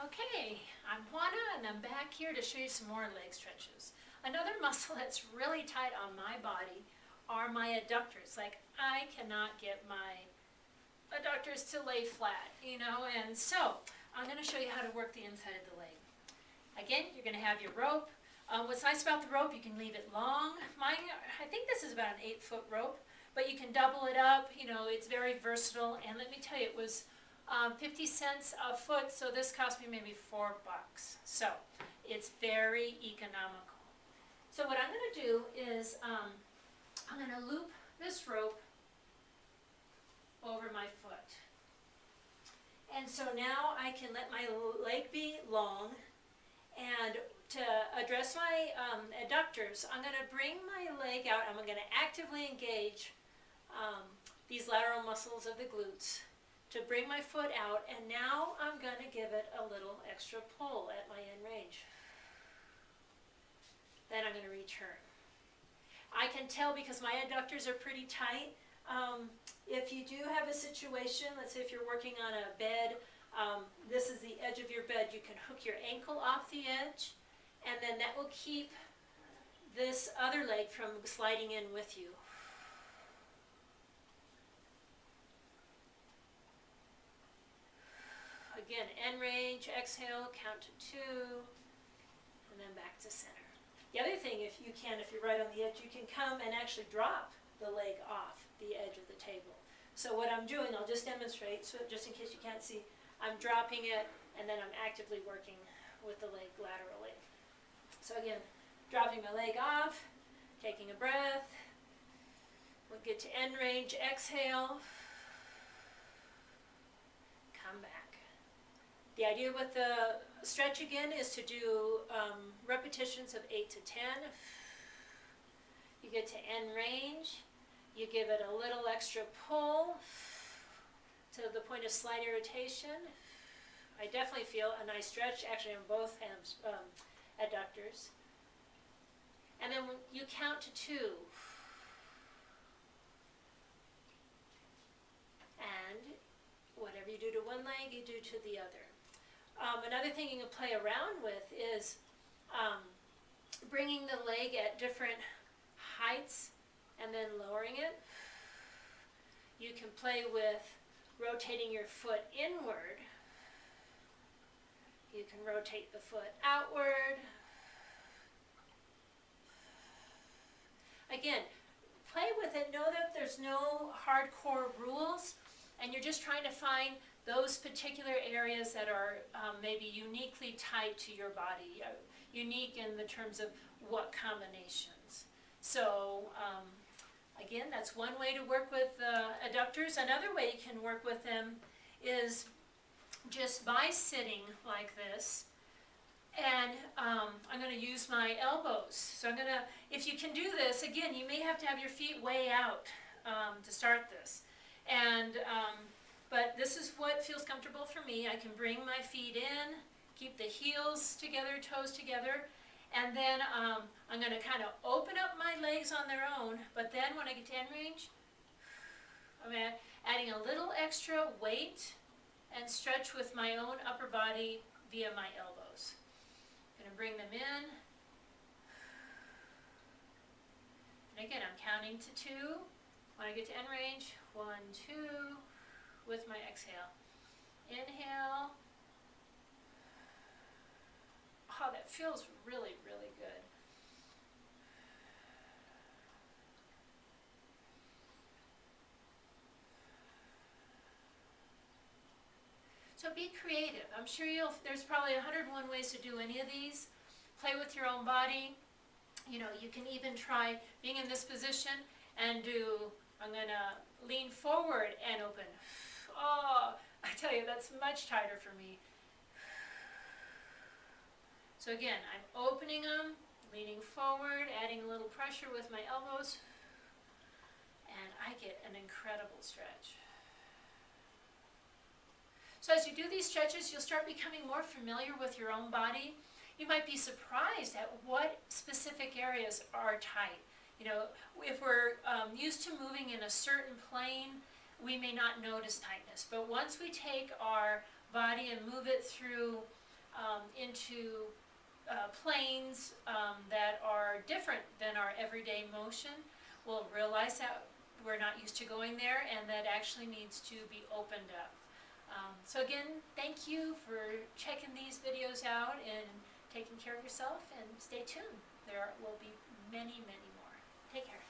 Okay, I'm Juana and I'm back here to show you some more leg stretches. Another muscle that's really tight on my body are my adductors. Like, I cannot get my adductors to lay flat, and so I'm going to show you how to work the inside of the leg. Again, you're going to have your rope. What's nice about the rope, you can leave it long. Mine, I think this is about an 8-foot rope, but you can double it up. It's very versatile, and let me tell you, it was 50 cents a foot, so this cost me maybe $4. So it's very economical. So what I'm going to do is I'm going to loop this rope over my foot. And so now I can let my leg be long, and to address my adductors, I'm going to bring my leg out. I'm going to actively engage these lateral muscles of the glutes to bring my foot out, and now I'm going to give it a little extra pull at my end range. Then I'm going to return. I can tell because my adductors are pretty tight. If you do have a situation, let's say if you're working on a bed, this is the edge of your bed, you can hook your ankle off the edge, and then that will keep this other leg from sliding in with you. Again, end range, exhale, count to 2, and then back to center. The other thing, if you're right on the edge, you can come and actually drop the leg off the edge of the table. So what I'm doing, I'll just demonstrate, so just in case you can't see, I'm dropping it, and then I'm actively working with the leg laterally. So again, dropping my leg off, taking a breath, we'll get to end range, exhale, come back. The idea with the stretch again is to do repetitions of 8 to 10. You get to end range, you give it a little extra pull to the point of slight irritation. I definitely feel a nice stretch actually on both adductors. And then you count to 2. And whatever you do to one leg, you do to the other. Another thing you can play around with is bringing the leg at different heights and then lowering it. You can play with rotating your foot inward. You can rotate the foot outward. Again, play with it. Know that there's no hardcore rules, and you're just trying to find those particular areas that are maybe uniquely tied to your body, unique in the terms of what combinations. So again, that's one way to work with adductors. Another way you can work with them is just by sitting like this, and I'm going to use my elbows. So I'm going to, if you can do this, again, you may have to have your feet way out to start this. And but this is what feels comfortable for me. I can bring my feet in, keep the heels together, toes together, and then I'm going to kind of open up my legs on their own, but then when I get to end range, I'm adding a little extra weight and stretch with my own upper body via my elbows. I'm going to bring them in. And again, I'm counting to 2. When I get to end range, 1, 2, with my exhale. Inhale. Oh, that feels really, really good. So be creative. I'm sure there's probably 101 ways to do any of these. Play with your own body. You can even try being in this position and I'm going to lean forward and open. Oh, I tell you, that's much tighter for me. So again, I'm opening them, leaning forward, adding a little pressure with my elbows, and I get an incredible stretch. So as you do these stretches, you'll start becoming more familiar with your own body. You might be surprised at what specific areas are tight. If we're used to moving in a certain plane, we may not notice tightness. But once we take our body and move it through into planes that are different than our everyday motion, we'll realize that we're not used to going there and that actually needs to be opened up. So again, thank you for checking these videos out and taking care of yourself, and stay tuned. There will be many, many more. Take care.